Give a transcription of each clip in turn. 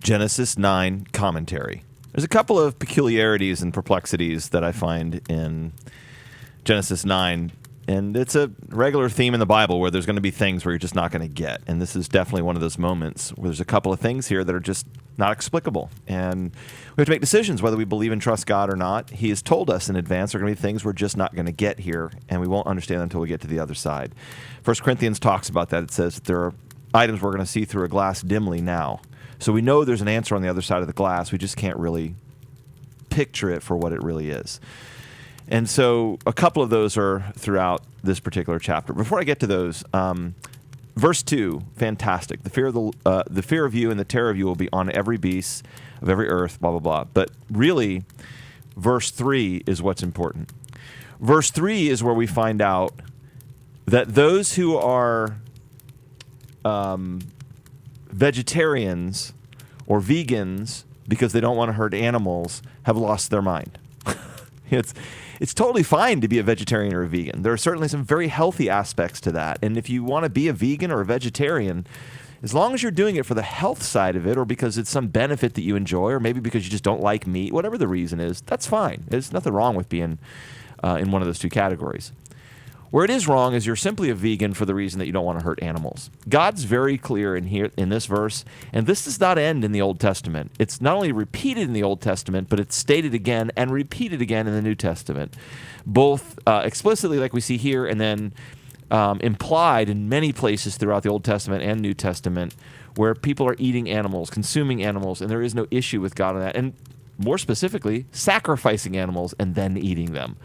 Genesis 9 commentary. There's a couple of peculiarities and perplexities that I find in Genesis 9, and it's a regular theme in the Bible where there's going to be things where you're just not going to get, and this is definitely one of those moments where there's a couple of things here that are just not explicable, and we have to make decisions whether we believe and trust God or not. He has told us in advance there are going to be things we're just not going to get here, and we won't understand until we get to the other side. 1 Corinthians talks about that. It says that there are items we're going to see through a glass dimly now. So we know there's an answer on the other side of the glass. We just can't really picture it for what it really is. And so a couple of those are throughout this particular chapter. Before I get to those, verse 2, fantastic. The fear of you and the terror of you will be on every beast of every earth, blah, blah, blah. But really, verse 3 is what's important. Verse 3 is where we find out that those who are vegetarians or vegans because they don't want to hurt animals have lost their mind. It's totally fine to be a vegetarian or a vegan. There are certainly some very healthy aspects to that. And if you want to be a vegan or a vegetarian, as long as you're doing it for the health side of it or because it's some benefit that you enjoy or maybe because you just don't like meat, whatever the reason is, that's fine. There's nothing wrong with being in one of those two categories. Where it is wrong is you're simply a vegan for the reason that you don't want to hurt animals. God's very clear in this verse, and this does not end in the Old Testament. It's not only repeated in the Old Testament, but it's stated again and repeated again in the New Testament, both explicitly like we see here and then implied in many places throughout the Old Testament and New Testament where people are eating animals, consuming animals, and there is no issue with God on that. And more specifically, sacrificing animals and then eating them.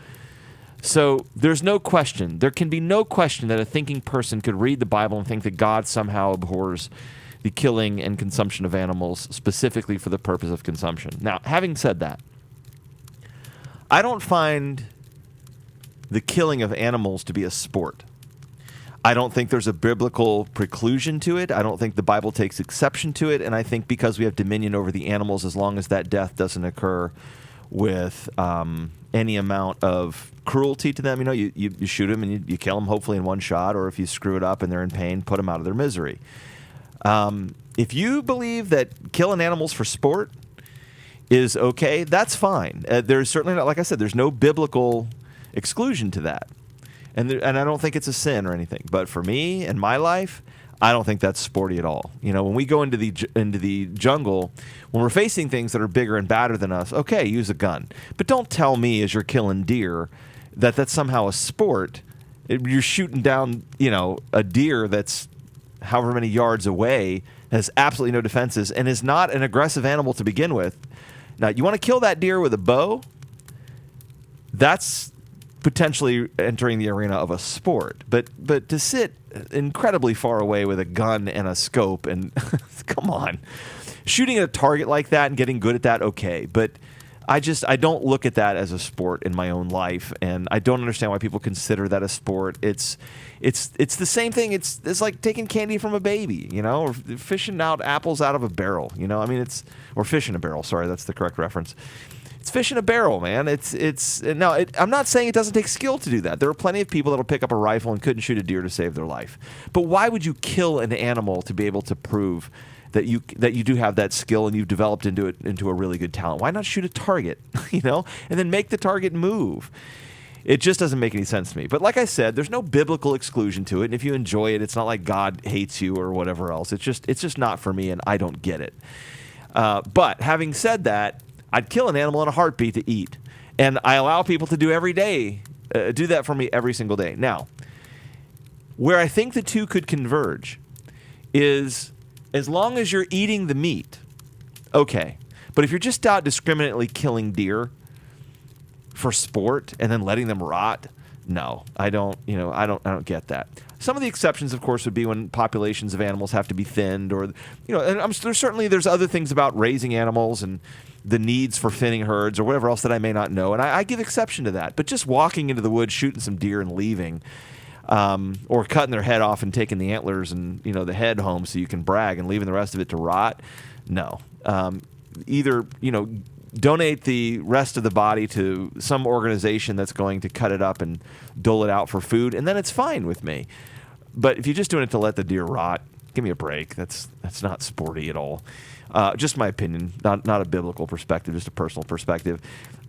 So there's no question, there can be no question that a thinking person could read the Bible and think that God somehow abhors the killing and consumption of animals specifically for the purpose of consumption. Now, having said that, I don't find the killing of animals to be a sport. I don't think there's a biblical preclusion to it. I don't think the Bible takes exception to it. And I think because we have dominion over the animals, as long as that death doesn't occur with any amount of cruelty to them, you shoot them and you kill them hopefully in one shot, or if you screw it up and they're in pain, put them out of their misery. If you believe that killing animals for sport is okay, that's fine. There's certainly not, like I said, there's no biblical exclusion to that. And I don't think it's a sin or anything. But for me and my life, I don't think that's sporty at all. When we go into the jungle, when we're facing things that are bigger and badder than us, okay, use a gun. But don't tell me as you're killing deer that that's somehow a sport. You're shooting down, a deer that's however many yards away, has absolutely no defenses, and is not an aggressive animal to begin with. Now, you want to kill that deer with a bow? That's potentially entering the arena of a sport. But to sit incredibly far away with a gun and a scope and come on. Shooting at a target like that and getting good at that, okay. But I don't look at that as a sport in my own life, and I don't understand why people consider that a sport. It's the same thing. It's like taking candy from a baby, or fishing out apples out of a barrel, or fish in a barrel. Sorry, that's the correct reference. It's fish in a barrel, man. I'm not saying it doesn't take skill to do that. There are plenty of people that'll pick up a rifle and couldn't shoot a deer to save their life. But why would you kill an animal to be able to prove that you do have that skill and you've developed into a really good talent? Why not shoot a target, and then make the target move? It just doesn't make any sense to me. But like I said, there's no biblical exclusion to it. And if you enjoy it, it's not like God hates you or whatever else. It's just not for me, and I don't get it. But having said that, I'd kill an animal in a heartbeat to eat. And I allow people to do do that for me every single day. Now, where I think the two could converge is as long as you're eating the meat, okay. But if you're just out discriminately killing deer for sport and then letting them rot, no, I don't get that. Some of the exceptions, of course, would be when populations of animals have to be thinned, or and there's other things about raising animals and the needs for thinning herds or whatever else that I may not know, and I give exception to that. But just walking into the woods, shooting some deer and leaving, or cutting their head off and taking the antlers and the head home so you can brag and leaving the rest of it to rot, no. Either donate the rest of the body to some organization that's going to cut it up and dole it out for food, and then it's fine with me. But if you're just doing it to let the deer rot, Give me a break. That's not sporty at all. Just my opinion, not a biblical perspective, just a personal perspective.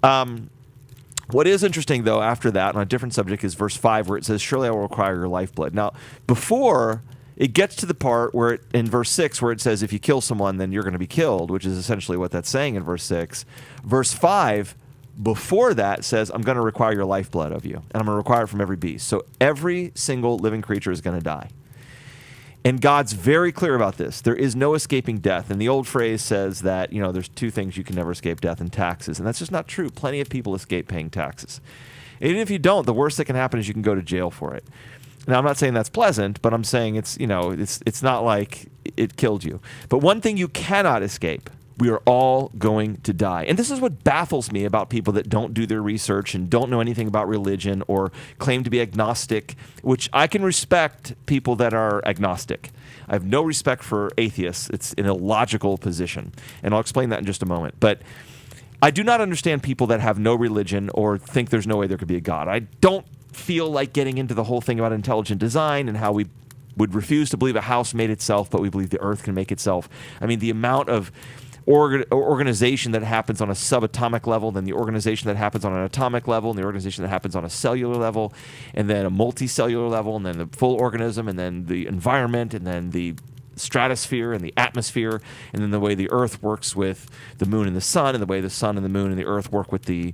What is interesting, though, after that, on a different subject, is verse 5, where it says, surely I will require your lifeblood. Now, before it gets to the part where in verse 6, where it says, if you kill someone, then you're going to be killed, which is essentially what that's saying in verse 6. Verse 5, before that, says, I'm going to require your lifeblood of you, and I'm going to require it from every beast. So every single living creature is going to die. And God's very clear about this. There is no escaping death. And the old phrase says that, there's two things you can never escape: death and taxes. And that's just not true. Plenty of people escape paying taxes. And even if you don't, the worst that can happen is you can go to jail for it. Now, I'm not saying that's pleasant, but I'm saying it's not like it killed you. But one thing you cannot escape: we are all going to die. And this is what baffles me about people that don't do their research and don't know anything about religion or claim to be agnostic, which I can respect people that are agnostic. I have no respect for atheists. It's an illogical position. And I'll explain that in just a moment. But I do not understand people that have no religion or think there's no way there could be a God. I don't feel like getting into the whole thing about intelligent design and how we would refuse to believe a house made itself, but we believe the earth can make itself. I mean, the amount of organization that happens on a subatomic level, then the organization that happens on an atomic level, and the organization that happens on a cellular level, and then a multicellular level, and then the full organism, and then the environment, and then the stratosphere and the atmosphere, and then the way the earth works with the moon and the sun, and the way the sun and the moon and the earth work with the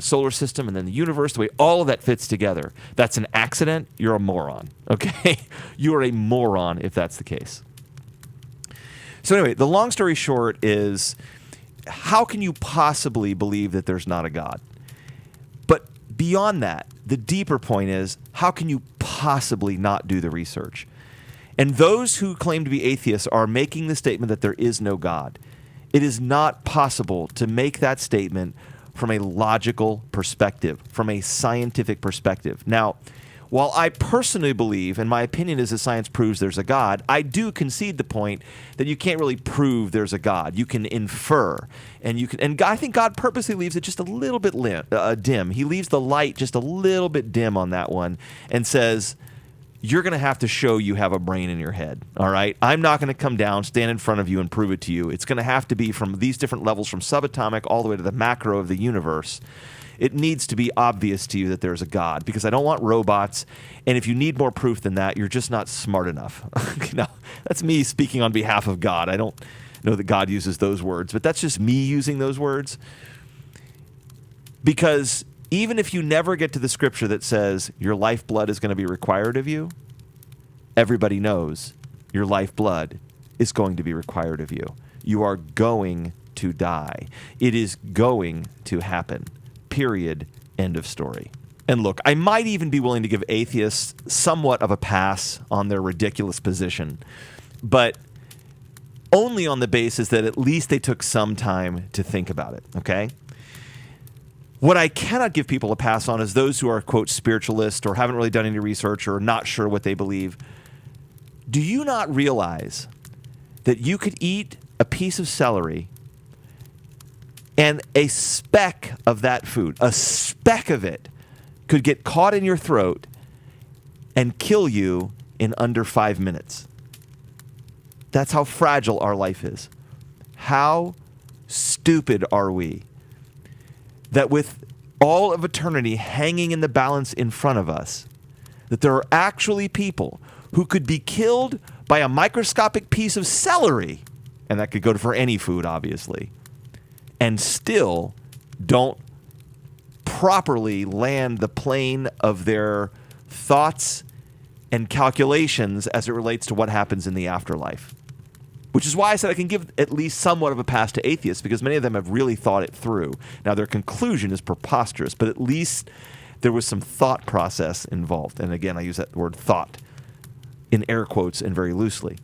solar system, and then the universe, the way all of that fits together. That's an accident. You're a moron. Okay? You are a moron if that's the case. So anyway, the long story short is, how can you possibly believe that there's not a God? But beyond that, the deeper point is, how can you possibly not do the research? And those who claim to be atheists are making the statement that there is no God. It is not possible to make that statement from a logical perspective, from a scientific perspective. Now, while I personally believe, and my opinion is that science proves there's a God, I do concede the point that you can't really prove there's a God. You can infer, and I think God purposely leaves it just a little bit dim. He leaves the light just a little bit dim on that one and says, you're going to have to show you have a brain in your head, all right? I'm not going to come down, stand in front of you, and prove it to you. It's going to have to be from these different levels, from subatomic all the way to the macro of the universe. It needs to be obvious to you that there's a God, because I don't want robots, and if you need more proof than that, you're just not smart enough. Now, that's me speaking on behalf of God. I don't know that God uses those words, but that's just me using those words. Because even if you never get to the scripture that says your lifeblood is going to be required of you, everybody knows your lifeblood is going to be required of you. You are going to die. It is going to happen. Period. End of story. And look, I might even be willing to give atheists somewhat of a pass on their ridiculous position, but only on the basis that at least they took some time to think about it, okay? What I cannot give people a pass on is those who are, quote, spiritualists or haven't really done any research or are not sure what they believe. Do you not realize that you could eat a piece of celery and a speck of that food, a speck of it, could get caught in your throat and kill you in under 5 minutes? That's how fragile our life is. How stupid are we that with all of eternity hanging in the balance in front of us, that there are actually people who could be killed by a microscopic piece of celery, and that could go for any food, obviously, and still don't properly land the plane of their thoughts and calculations as it relates to what happens in the afterlife. Which is why I said I can give at least somewhat of a pass to atheists, because many of them have really thought it through. Now, their conclusion is preposterous, but at least there was some thought process involved. And again, I use that word thought in air quotes and very loosely.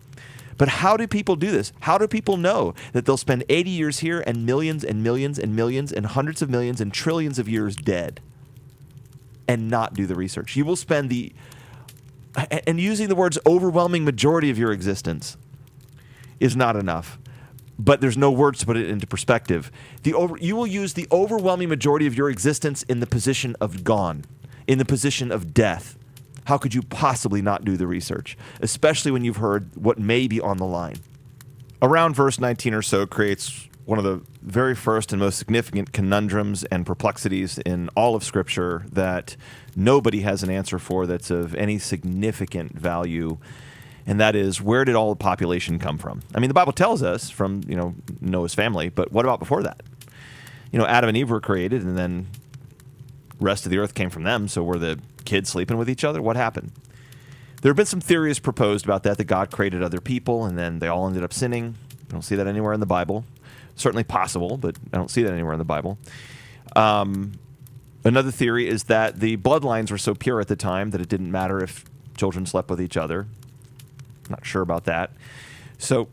But how do people do this? How do people know that they'll spend 80 years here and millions and millions and millions and hundreds of millions and trillions of years dead and not do the research? You will spend and using the words overwhelming majority of your existence is not enough, but there's no words to put it into perspective. You will use the overwhelming majority of your existence in the position of gone, in the position of death. How could you possibly not do the research, especially when you've heard what may be on the line? Around verse 19 or so creates one of the very first and most significant conundrums and perplexities in all of Scripture that nobody has an answer for that's of any significant value, and that is, where did all the population come from? I mean, the Bible tells us from, Noah's family, but what about before that? Adam and Eve were created, and then the rest of the earth came from them, so were the kids sleeping with each other? What happened? There have been some theories proposed about that God created other people, and then they all ended up sinning. I don't see that anywhere in the Bible. Certainly possible, but I don't see that anywhere in the Bible. Another theory is that the bloodlines were so pure at the time that it didn't matter if children slept with each other. Not sure about that. So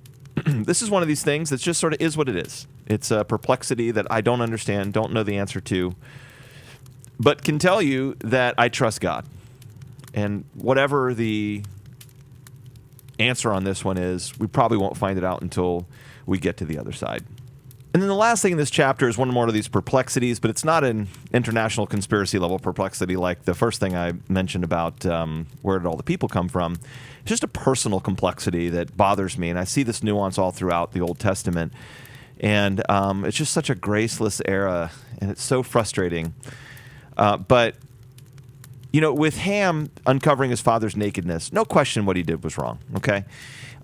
this is one of these things that just sort of is what it is. It's a perplexity that I don't understand, don't know the answer to, but can tell you that I trust God. And whatever the answer on this one is, we probably won't find it out until we get to the other side. And then the last thing in this chapter is one more of these perplexities, but it's not an international conspiracy level perplexity like the first thing I mentioned about where did all the people come from. It's just a personal complexity that bothers me, and I see this nuance all throughout the Old Testament. And it's just such a graceless era, and it's so frustrating. But with Ham uncovering his father's nakedness, no question what he did was wrong, okay?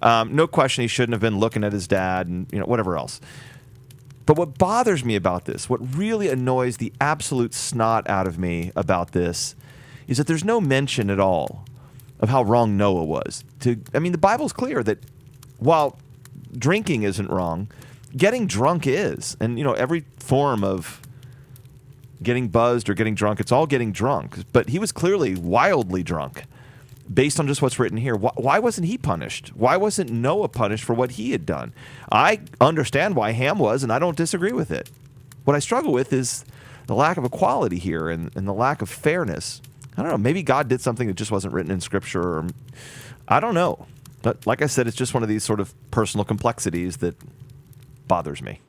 No question he shouldn't have been looking at his dad and, whatever else. But what bothers me about this, what really annoys the absolute snot out of me about this, is that there's no mention at all of how wrong Noah was. The Bible's clear that while drinking isn't wrong, getting drunk is. And, every form of getting buzzed or getting drunk, it's all getting drunk. But he was clearly wildly drunk based on just what's written here. Why wasn't he punished? Why wasn't Noah punished for what he had done? I understand why Ham was, and I don't disagree with it. What I struggle with is the lack of equality here and the lack of fairness. I don't know, maybe God did something that just wasn't written in Scripture, or I don't know. But like I said, it's just one of these sort of personal complexities that bothers me.